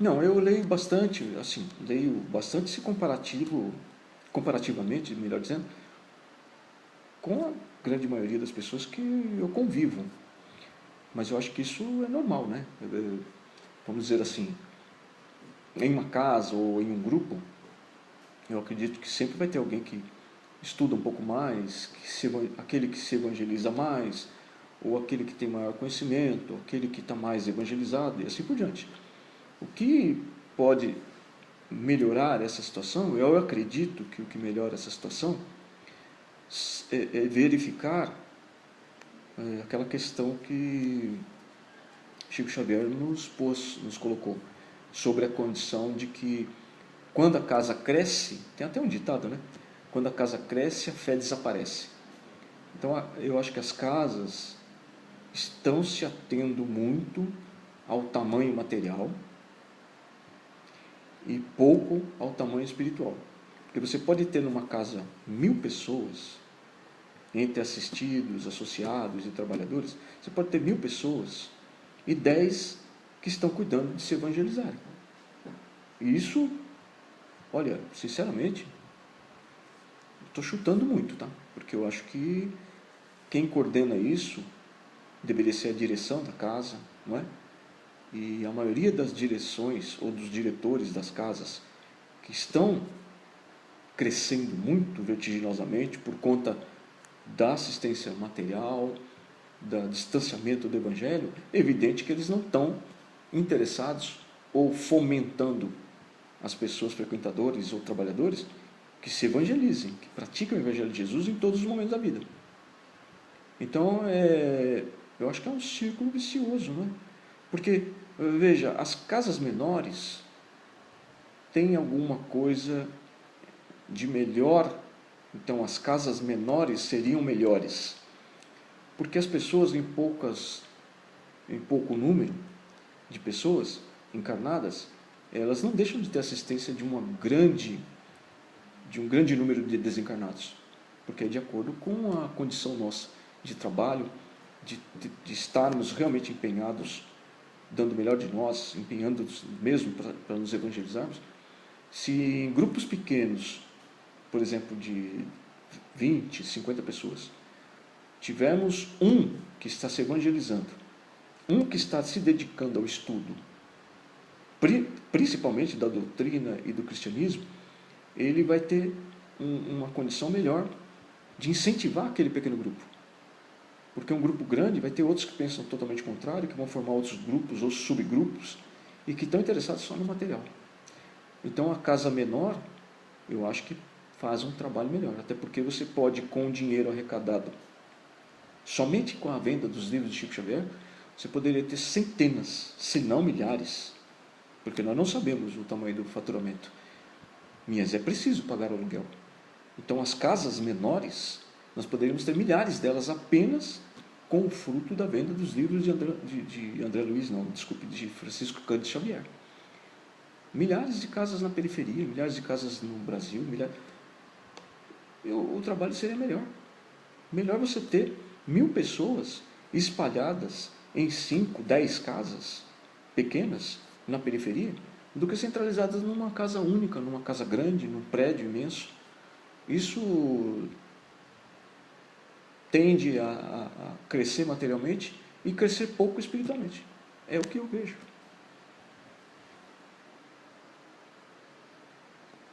Não, eu leio bastante, assim, leio bastante esse comparativamente, melhor dizendo, com a grande maioria das pessoas que eu convivo. Mas eu acho que isso é normal, né? Vamos dizer assim, em uma casa ou em um grupo, eu acredito que sempre vai ter alguém que estuda um pouco mais, aquele que se evangeliza mais, ou aquele que tem maior conhecimento, aquele que está mais evangelizado e assim por diante. O que pode melhorar essa situação, eu acredito que o que melhora essa situação é verificar aquela questão que Chico Xavier nos colocou, sobre a condição de que quando a casa cresce, tem até um ditado, né? Quando a casa cresce, a fé desaparece. Então eu acho que as casas estão se atendo muito ao tamanho material e pouco ao tamanho espiritual. Porque você pode ter numa casa 1000 pessoas, entre assistidos, associados e trabalhadores, você pode ter 1000 pessoas e 10 que estão cuidando de se evangelizarem. E isso, olha, sinceramente, estou chutando muito, tá? Porque eu acho que quem coordena isso deveria ser a direção da casa, não é? E a maioria das direções ou dos diretores das casas que estão crescendo muito vertiginosamente por conta da assistência material, do distanciamento do evangelho, é evidente que eles não estão interessados ou fomentando as pessoas frequentadores ou trabalhadores que se evangelizem, que pratiquem o evangelho de Jesus em todos os momentos da vida. Então, eu acho que é um círculo vicioso, né? Porque, veja, as casas menores têm alguma coisa de melhor, então as casas menores seriam melhores, porque as pessoas em pouco número de pessoas encarnadas, elas não deixam de ter assistência de um grande número de desencarnados, porque é de acordo com a condição nossa de trabalho, de estarmos realmente empenhados, dando o melhor de nós, empenhando mesmo para nos evangelizarmos. Se em grupos pequenos, por exemplo, de 20, 50 pessoas, tivermos um que está se evangelizando, um que está se dedicando ao estudo, principalmente da doutrina e do cristianismo, ele vai ter uma condição melhor de incentivar aquele pequeno grupo. Porque um grupo grande vai ter outros que pensam totalmente contrário, que vão formar outros grupos ou subgrupos e que estão interessados só no material. Então a casa menor, eu acho que faz um trabalho melhor, até porque você pode, com o dinheiro arrecadado somente com a venda dos livros de Chico Xavier, você poderia ter centenas, se não milhares, porque nós não sabemos o tamanho do faturamento. Mas é preciso pagar o aluguel. Então as casas menores, nós poderíamos ter milhares delas apenas com o fruto da venda dos livros de Francisco Cândido Xavier. Milhares de casas na periferia, milhares de casas no Brasil, o trabalho seria melhor. Melhor você ter 1000 pessoas espalhadas em 5, 10 casas pequenas na periferia, do que centralizadas numa casa única, numa casa grande, num prédio imenso. Isso tende a crescer materialmente e crescer pouco espiritualmente. É o que eu vejo.